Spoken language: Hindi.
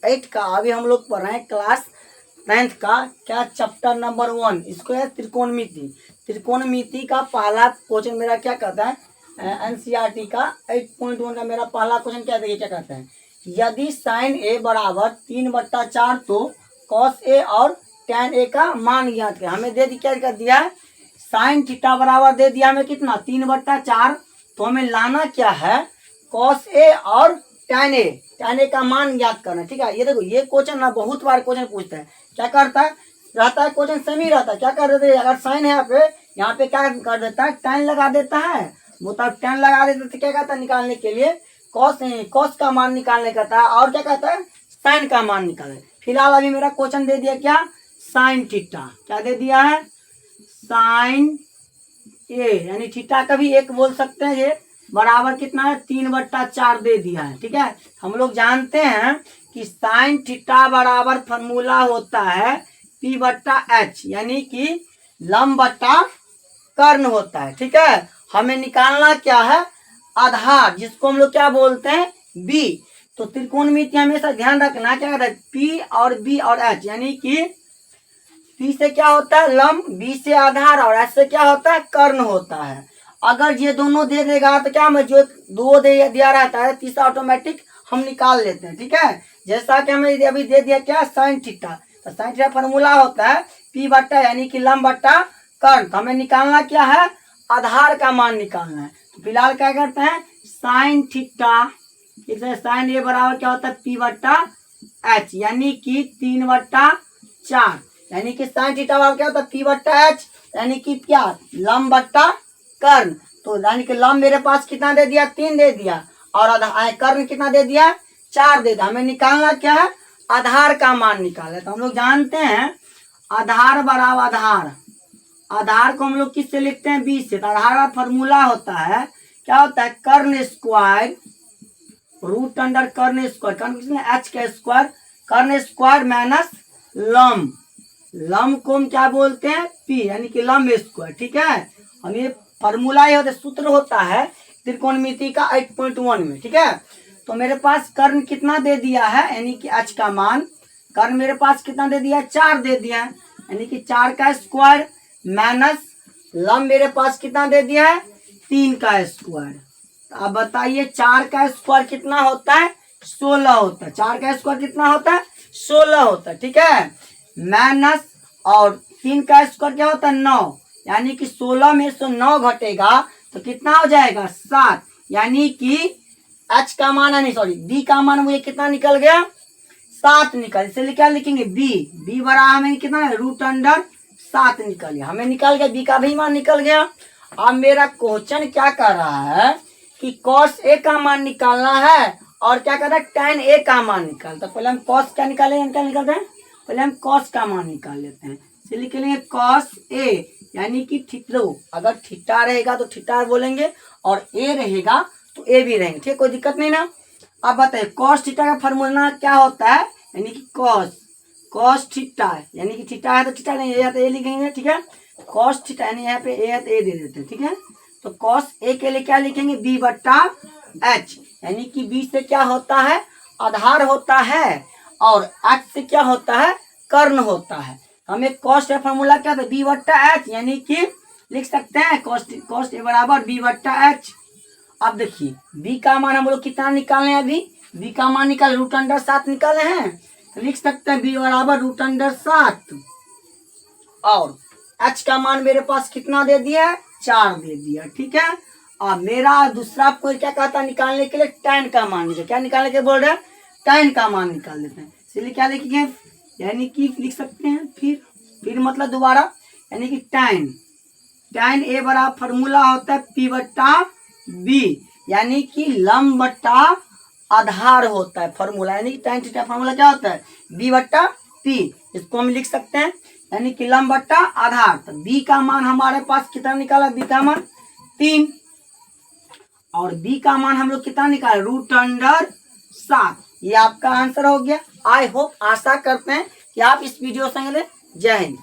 8 का अभी हम लोग पढ़ रहे हैं क्लास 9th का क्या चैप्टर नंबर 1, इसको है त्रिकोणमिति। त्रिकोणमिति का पहला क्वेश्चन मेरा क्या कहता है, एनसीईआरटी का 8.1 का मेरा पहला क्वेश्चन क्या देखिए क्या कहता है, यदि साइन ए बराबर 3/4 तो कॉस ए और टैन ए का मान ज्ञात करें। हमें दे दी क्या कर दिया है, साइन थीटा बराबर दे दिया हमें कितना 3/4, तो हमें लाना क्या है कॉस ए और टैन ए का मान ज्ञात करना। ठीक है, ये देखो ये क्वेश्चन ना बहुत बार क्वेश्चन पूछता है, क्या करता है रहता है क्वेश्चन सेम ही रहता है, क्या कर देते हैं अगर साइन है यहाँ पे क्या कर देता है टैन लगा देता है, वो तब टैन लगा देता है, क्या कहता है निकालने के लिए कॉस का मान निकालने कहता है और क्या कहता है साइन का मान निकालने। फिलहाल अभी मेरा क्वेश्चन दे दिया क्या साइन थीटा, क्या दे दिया है साइन ए यानी थीटा का भी एक बोल सकते हैं, ये बराबर कितना है 3/4 दे दिया है। ठीक है, हम लोग जानते हैं कि साइन थीटा बराबर फॉर्मूला होता है P/H यानी कि लंब बटा कर्ण होता है। ठीक है, हमें निकालना क्या है आधार, जिसको हम लोग क्या बोलते हैं B। तो त्रिकोणमिति हमेशा ध्यान रखना क्या कहता है P और B और H, यानी कि P से क्या होता है लंब, B से आधार और H से क्या होता है कर्ण होता है। अगर ये दोनों दे देगा तो क्या हमें जो दो दिया रहता है तीसरा ऑटोमेटिक हम निकाल लेते हैं। ठीक है, जैसा कि हमें अभी दे दिया क्या साइन थीटा, तो साइन थीटा फॉर्मूला होता है P/, यानी कि लंब बटा कर्ण। तो हमें निकालना क्या है आधार का मान निकालना है। तो फिलहाल क्या करते हैं साइन थीटा, साइन ए बराबर क्या होता है P/H यानी कि 3/4, यानी कि साइन थीटा बराबर क्या होता है P/H यानी कि क्या लंब बटा कर्ण। तो यानी कि लंब मेरे पास कितना दे दिया 3 दे दिया और कर्ण कितना दे दिया 4 दे दिया। हमें निकालना क्या है आधार का मान निकाले। तो हम लोग जानते हैं आधार बराबर आधार को हम लोग किससे लिखते हैं 20 से। तो आधार का फॉर्मूला होता है क्या होता है कर्ण स्क्वायर रूट अंडर कर्ण स्क्वायर, कर्ण किसने H का स्क्वायर, कर्ण स्क्वायर माइनस लंब, लंब को हम क्या बोलते हैं P यानी कि लंब स्क्वायर। ठीक है, हम ये फॉर्मूला ये होता है सूत्र होता है त्रिकोणमिति का 8.1 में। ठीक है, तो मेरे पास कर्ण कितना दे दिया है यानी कि H का मान, कर्ण मेरे पास कितना दे दिया 4 दे दिया है यानी कि 4 का स्क्वायर माइनस लंब मेरे पास कितना दे दिया है 3 का स्क्वायर। तो अब बताइए 4 का स्क्वायर कितना होता है 16 होता है, 4 का स्क्वायर कितना होता है 16 होता है। ठीक है, माइनस और 3 का स्क्वायर क्या होता है 9, यानी कि 16 में से 9 घटेगा तो कितना हो जाएगा 7, यानी कि H का मान नहीं सॉरी B का मान मुझे कितना निकल गया 7 निकल, इसलिए क्या लिखेंगे B बराबर हमें कितना है √7 निकल गया, हमें निकल गया B का भी मान निकल गया। अब मेरा क्वेश्चन क्या कर रहा है कि cos A का मान निकालना है और क्या कर रहा है tan A का मान निकालता। पहले हम cos क्या निकालते हैं पहले हम cos का मान निकाल लेते हैं, इसलिए लिख लेंगे cos A यानी कि थीटा, अगर थीटा रहेगा तो थीटा बोलेंगे और A रहेगा तो A भी रहेंगे। ठीक, कोई दिक्कत नहीं ना। अब बताइए cos थीटा का फॉर्मूला क्या होता है यानी कि cos थीटा यानी कि थीटा है तो थीटा नहीं है तो A लिखेंगे। ठीक है, cos थीटा यानी यहाँ पे A है तो A दे देते हैं। ठीक है, तो cos A के लिए क्या लिखेंगे B/H यानी कि B से क्या होता है आधार होता है और H से क्या होता है कर्ण होता है। हमें cos का फॉर्मूला क्या था B/H यानी कि लिख सकते हैं cos A बराबर B/H। अब देखिए B का मान हम लोग कितना निकाले हैं, अभी B का मान निकाले √7 निकाले हैं, तो लिख सकते हैं B बराबर √7 और H का मान मेरे पास कितना दे दिया है 4 दे दिया। ठीक है, अब मेरा दूसरा कोई क्या कहता निकालने के लिए tan का मान निकाल, क्या निकालने के बोल रहे हैं tan का मान निकाल देते हैं, इसलिए क्या लिखेंगे यानी कि लिख सकते हैं फिर मतलब दोबारा यानी कि tan A बराबर फॉर्मूला होता है P/B यानी कि लंब बटा आधार होता है फॉर्मूला, यानी कि tan थीटा फॉर्मूला क्या होता है B/P, इसको हम लिख सकते हैं यानी कि लंब बटा आधार। तो B का मान हमारे पास कितना निकाला B का मान 3 और B का मान हम लोग कितना निकाले √7। ये आपका आंसर हो गया। आई होप आशा करते हैं कि आप इस वीडियो से जय हिंद।